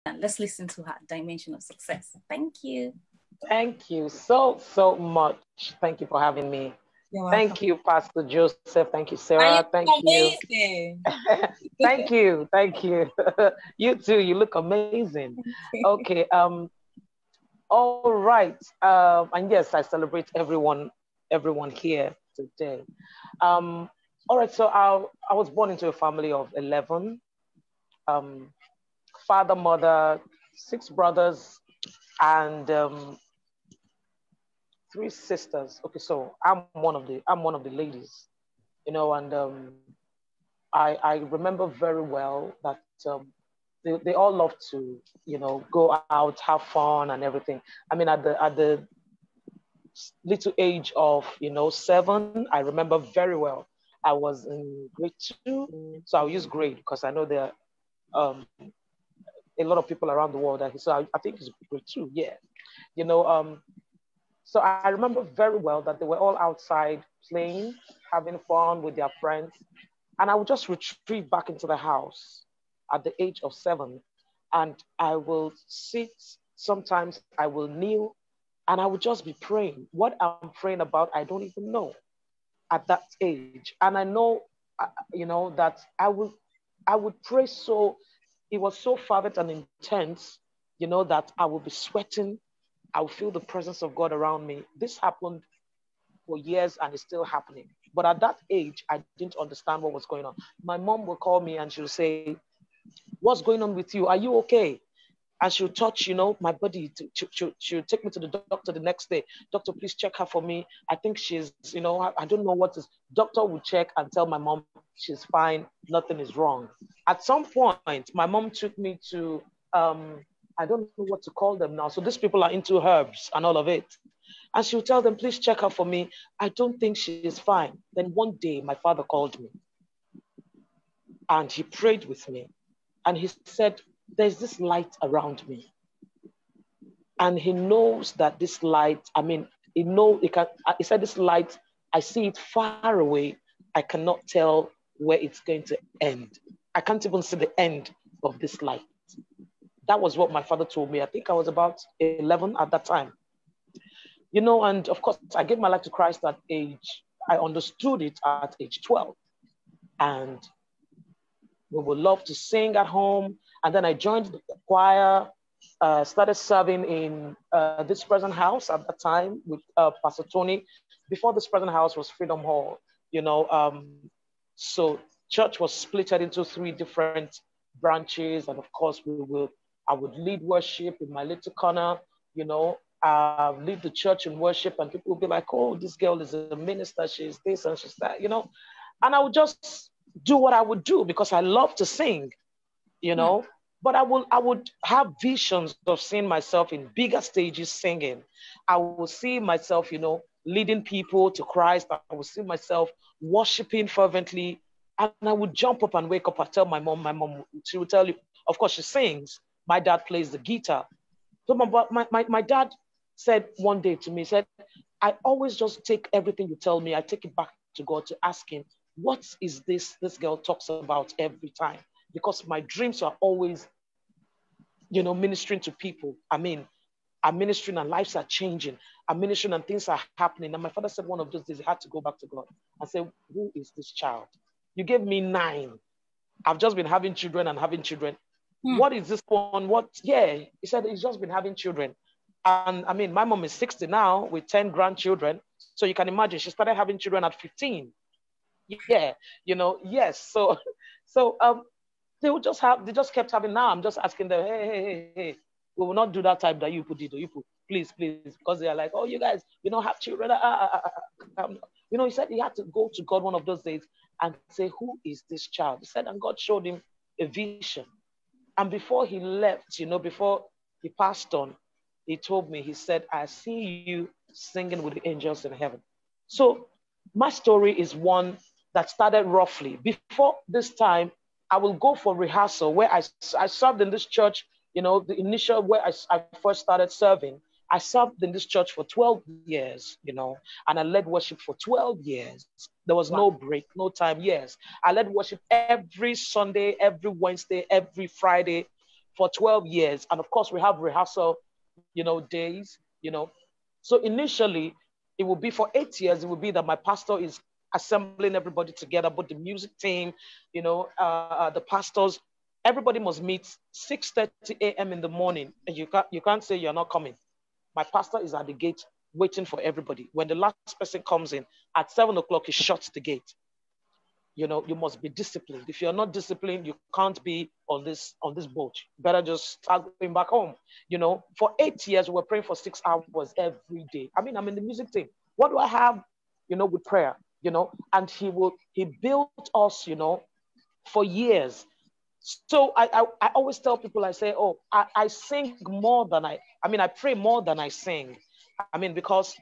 let's listen to her dimension of success. Thank you. Thank you so much. Thank you for having me. Thank you, Pastor Joseph. Thank you, Sarah. Thank you. Thank you. Thank you. You too. You look amazing. Okay. All right. And yes, I celebrate everyone here today. All right. So I was born into a family of 11. Father, mother, 6 brothers, and 3 sisters. Okay, so I'm one of the ladies, and I remember very well that they all love to, go out, have fun and everything. I mean, at the little age of, 7, I remember very well. I was in grade 2, so I'll use grade because I know there are a lot of people around the world. So I think it's grade 2, yeah. So I remember very well that they were all outside playing, having fun with their friends. And I would just retreat back into the house at the age of 7. And I will sit, sometimes I will kneel, and I would just be praying. What I'm praying about, I don't even know at that age. And I know, that I would pray so, it was so fervent and intense, that I would be sweating. I would feel the presence of God around me. This happened for years and it's still happening. But at that age, I didn't understand what was going on. My mom will call me and she'll say, "What's going on with you? Are you okay?" And she'll touch, my body. She'll take me to the doctor the next day. "Doctor, please check her for me. I think she's, I don't know what is." Doctor will check and tell my mom she's fine. Nothing is wrong. At some point, my mom took me to, I don't know what to call them now. So these people are into herbs and all of it. And she'll tell them, "Please check her for me. I don't think she is fine." Then one day, my father called me and he prayed with me. And he said, "There's this light around me." And he knows that this light, he said, "This light, I see it far away. I cannot tell where it's going to end. I can't even see the end of this light." That was what my father told me. I think I was about 11 at that time. And of course, I gave my life to Christ at age, I understood it at age 12. And we would love to sing at home. And then I joined the choir, started serving in this present house at that time with Pastor Tony. Before this present house was Freedom Hall, so church was split into 3 different branches. And of course, I would lead worship in my little corner, lead the church in worship, and people would be like, "Oh, this girl is a minister, she's this and she's that," and I would just do what I would do because I love to sing, but I would have visions of seeing myself in bigger stages singing. I would see myself, leading people to Christ. I would see myself worshiping fervently, and I would jump up and wake up and tell my mom, she would tell you, of course she sings, my dad plays the guitar. So my dad said one day to me, said, "I always just take everything you tell me, I take it back to God to ask him, what is this girl talks about every time? Because my dreams are always, ministering to people. I mean, I'm ministering and lives are changing. I'm ministering and things are happening." And my father said one of those days he had to go back to God and say, "Who is this child? You gave me 9. I've just been having children and having children. What is this one? What?" Yeah, he said he's just been having children. And I mean, my mom is 60 now with 10 grandchildren. So you can imagine she started having children at 15. Yeah, yes. So they just kept having. Now I'm just asking them, hey, we will not do that type that you put, please, because they are like, "Oh, you guys, have children." He said he had to go to God one of those days and say, "Who is this child?" He said, and God showed him a vision. And before he left, before he passed on, he told me, he said, "I see you singing with the angels in heaven." So my story is one that started roughly. Before this time, I will go for rehearsal where I served in this church, the initial where I first started serving. I served in this church for 12 years, and I led worship for 12 years. There was no break, no time. Yes, I led worship every Sunday, every Wednesday, every Friday for 12 years. And of course, we have rehearsal, days, So initially, it will be for 8 years, it will be that my pastor is assembling everybody together, but the music team, the pastors, everybody must meet 6:30 a.m. in the morning. And you can't say you're not coming. My pastor is at the gate waiting for everybody. When the last person comes in at 7 o'clock, he shuts the gate. You must be disciplined. If you're not disciplined, you can't be on this boat. Better just start going back home. For 8 years, we're praying for 6 hours every day. I mean, I'm in the music team. What do I have, with prayer? And he built us, for years. So I always tell people, I say, oh, I sing more than I pray more than I sing. Because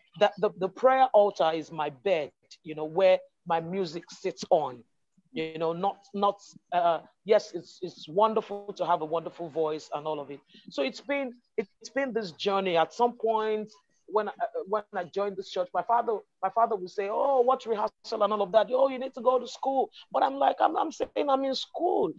the prayer altar is my bed, where my music sits on, yes, it's wonderful to have a wonderful voice and all of it. So it's been this journey. At some point, when I joined this church, my father would say, oh, what's rehearsal and all of that? Oh, you need to go to school. But I'm like, I'm saying I'm in school.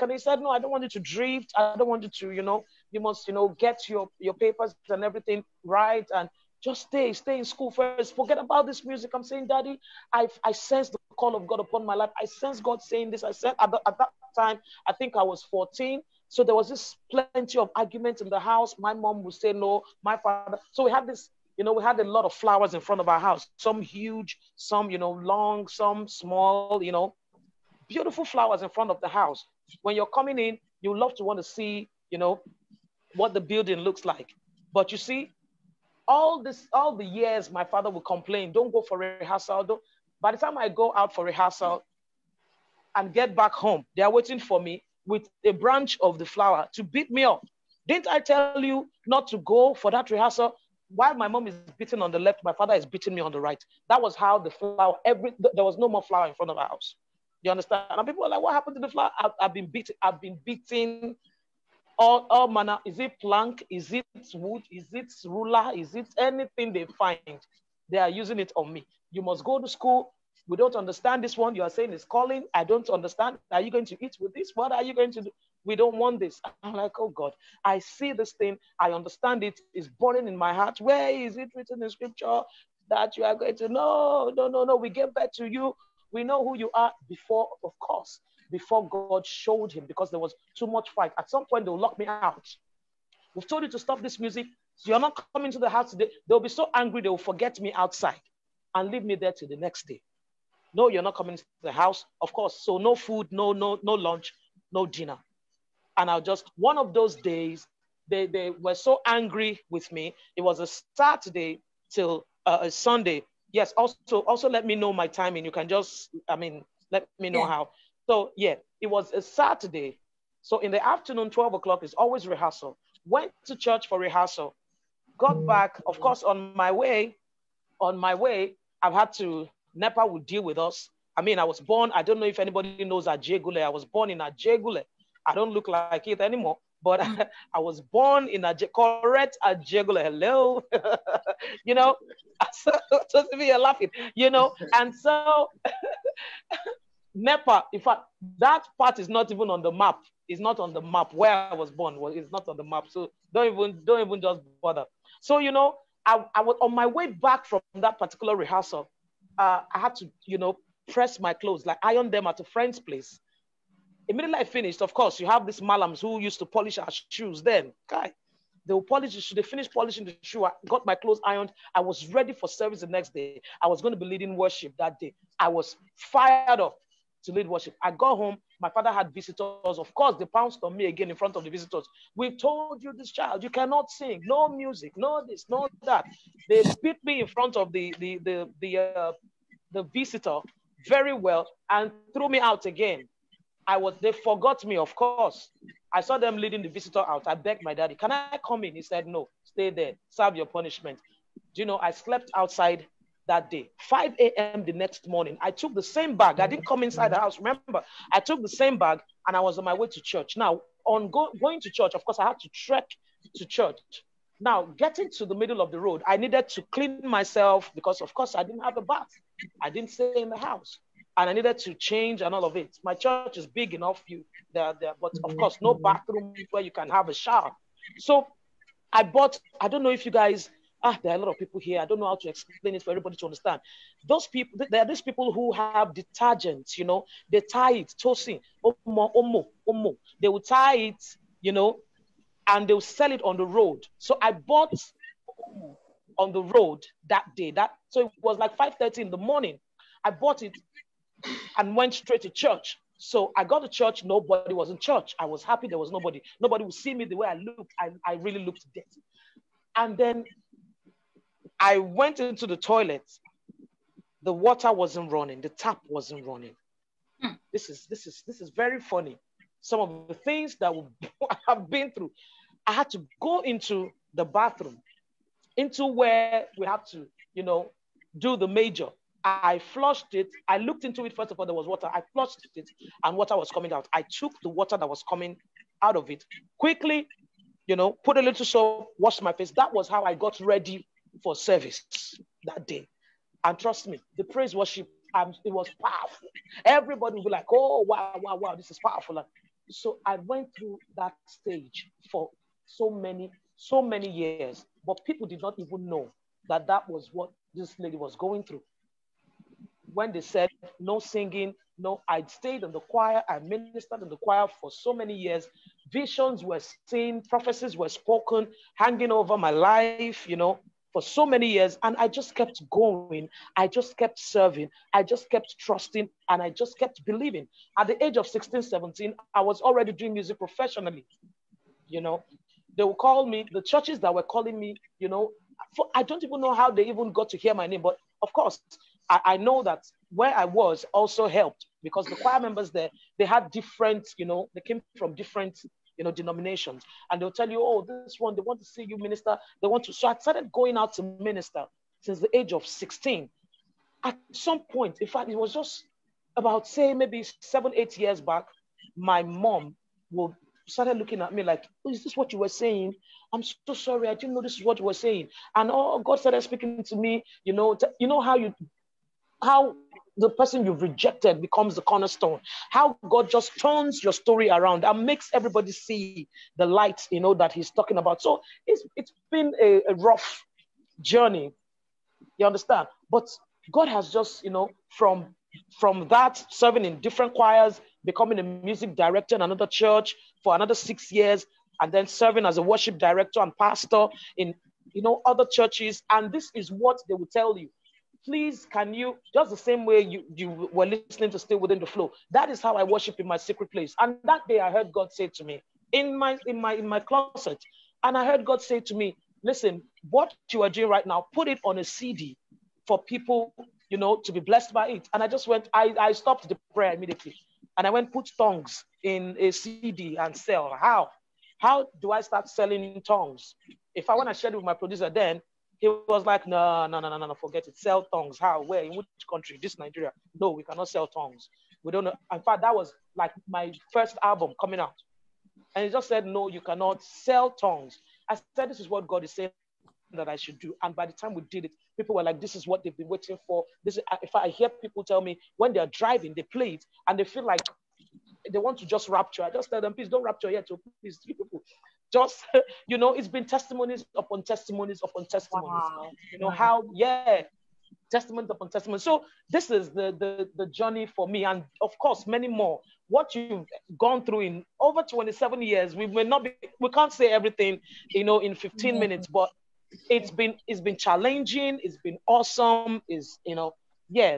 He said, no, I don't want you to drift. I don't want you to, you must, get your papers and everything right. And just stay in school first. Forget about this music. I'm saying, Daddy, I sense the call of God upon my life. I sense God saying this. I said at that time, I think I was 14. So there was this plenty of arguments in the house. My mom would say no, my father. So we had this, we had a lot of flowers in front of our house. Some huge, some, long, some small, beautiful flowers in front of the house. When you're coming in, you love to want to see, what the building looks like. But you see, all the years my father would complain, don't go for rehearsal. By the time I go out for rehearsal and get back home, they are waiting for me with a branch of the flower to beat me up. Didn't I tell you not to go for that rehearsal? While my mom is beating on the left, my father is beating me on the right. That was how the flower, there was no more flower in front of our house. You understand? And people are like, what happened to the flower? I've been beating all manner. Is it plank? Is it wood? Is it ruler? Is it anything they find? They are using it on me. You must go to school. We don't understand this one. You are saying it's calling. I don't understand. Are you going to eat with this? What are you going to do? We don't want this. I'm like, oh God, I see this thing. I understand it. It's burning in my heart. Where is it written in scripture that you are going to? No. We gave birth to you. We know who you are before, of course, before God showed him, because there was too much fight. At some point, they'll lock me out. We've told you to stop this music. So you're not coming to the house today. They'll be so angry, they'll forget me outside and leave me there till the next day. No, you're not coming to the house. Of course. So no food, no lunch, no dinner. And one of those days, they were so angry with me. It was a Saturday till a Sunday. Yes, also let me know my timing. You can just, let me know how. So yeah, it was a Saturday. So in the afternoon, 12 o'clock is always rehearsal. Went to church for rehearsal. Got back, of course, on my way, I've had to, NEPA would deal with us. I was born, I don't know if anybody knows Ajegule. I was born in Ajegule. I don't look like it anymore, but I was born in correct Ajegule. Hello. So to me, you're laughing, and so NEPA, in fact, that part is not even on the map. It's not on the map where I was born. It's not on the map. So don't even just bother. So, I was on my way back from that particular rehearsal. I had to, press my clothes, like iron them at a friend's place. Immediately I finished, of course, you have these malams who used to polish our shoes then. Guy, they will polish the shoe. They finished polishing the shoe. I got my clothes ironed. I was ready for service the next day. I was going to be leading worship that day. I was fired up to lead worship. I got home. My father had visitors. Of course, they pounced on me again in front of the visitors. We told you, this child, you cannot sing. No music. No this. No that. They beat me in front of the visitor very well and threw me out again. They forgot me, of course. I saw them leading the visitor out. I begged my daddy, can I come in? He said, no, stay there, serve your punishment. Do you know, I slept outside that day. 5 a.m. the next morning, I took the same bag. I didn't come inside the house, remember. I took the same bag and I was on my way to church. Now, on going to church, of course, I had to trek to church. Now, getting to the middle of the road, I needed to clean myself because, of course, I didn't have a bath. I didn't stay in the house. and I needed to change and all of it. My church is big enough, but of course, no bathroom where you can have a shower. So I don't know if you guys, there are a lot of people here. I don't know how to explain it for everybody to understand. Those people, there are these people who have detergents, they tie it, tosin, omo. They will tie it, and they'll sell it on the road. So I bought on the road that day. So it was like 5:30 in the morning. I bought it and went straight to church. So I got to church, nobody was in church. I was happy there was nobody. Nobody would see me the way I looked. I really looked dirty. And then I went into the toilet. The water wasn't running. The tap wasn't running. This is very funny. Some of the things that I've been through. I had to go into the bathroom, into where we have to, do the major. I flushed it. I looked into it. First of all, there was water. I flushed it and water was coming out. I took the water that was coming out of it quickly, put a little soap, washed my face. That was how I got ready for service that day. And trust me, the praise worship, it was powerful. Everybody would be like, oh, wow, this is powerful. So I went through that stage for so many years, but people did not even know that was what this lady was going through. When they said no singing, no, I stayed in the choir. I ministered in the choir for so many years. Visions were seen, prophecies were spoken, hanging over my life, for so many years. And I just kept going. I just kept serving. I just kept trusting. And I just kept believing. At the age of 16, 17, I was already doing music professionally. They would call me, the churches that were calling me, I don't even know how they even got to hear my name. But of course, I know that where I was also helped, because the choir members there, they had different, they came from different, denominations. And they'll tell you, oh, this one, they want to see you minister. So I started going out to minister since the age of 16. At some point, in fact, it was just about, say, maybe 7, 8 years back, my mom started looking at me like, oh, is this what you were saying? I'm so sorry. I didn't know this is what you were saying. And God started speaking to me, how the person you've rejected becomes the cornerstone, how God just turns your story around and makes everybody see the light, that he's talking about. So it's been a rough journey, you understand? But God has just, from that, serving in different choirs, becoming a music director in another church for another 6 years, and then serving as a worship director and pastor in, other churches. And this is what they will tell you. Please, can you, just the same way you were listening to Stay Within the Flow, that is how I worship in my secret place. And that day I heard God say to me, in my closet, and I heard God say to me, listen, what you are doing right now, put it on a CD for people, to be blessed by it. And I just went, I stopped the prayer immediately. And I went, put tongues in a CD and sell. How do I start selling tongues? If I want to share it with my producer then, he was like, no, forget it. Sell tongues. How? Where? In which country? This Nigeria. No, we cannot sell tongues. We don't know. In fact, that was like my first album coming out. And he just said, no, you cannot sell tongues. I said, this is what God is saying that I should do. And by the time we did it, people were like, this is what they've been waiting for. If I hear people tell me when they're driving, they play it and they feel like they want to just rapture. I just tell them, please don't rapture yet. So please, people, just, it's been testimonies upon testimonies upon testimonies. Wow. How, testimonies upon testimonies. So this is the journey for me. And of course, many more. What you've gone through in over 27 years, we can't say everything, in 15 minutes, but it's been challenging. It's been awesome.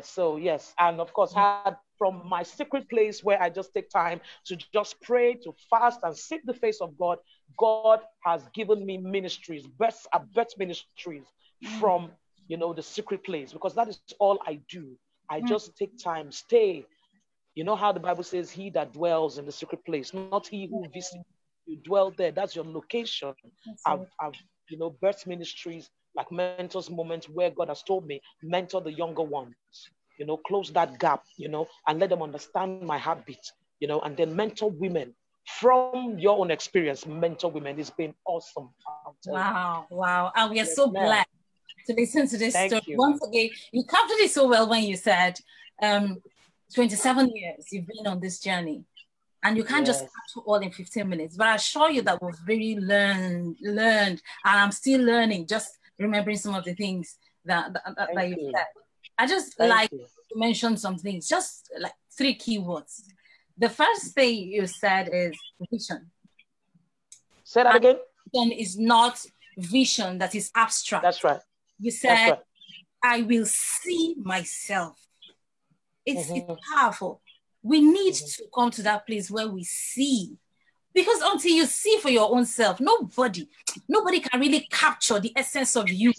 So yes. And of course, had from my secret place where I just take time to just pray, to fast and seek the face of God. God has given me ministries, birth ministries from, the secret place, because that is all I do. I just take time, stay. You know how the Bible says, he that dwells in the secret place, not he who visits. You dwell there. That's your location. I've birth ministries like Mentors Moment, where God has told me, mentor the younger ones, close that gap, and let them understand my heartbeat, and then mentor women from your own experience. Mentor women. It's been awesome. Wow. And we are so blessed to listen to this story. You. Once again, you captured it so well when you said, 27 years you've been on this journey, and you can't just capture all in 15 minutes. But I assure you that we've really learned, and I'm still learning, just remembering some of the things that you said. I just like to mention some things, just like 3 keywords. The first thing you said is vision. Say that again. Vision is not vision that is abstract. That's right. You said, I will see myself. It's powerful. We need to come to that place where we see. Because until you see for your own self, nobody can really capture the essence of you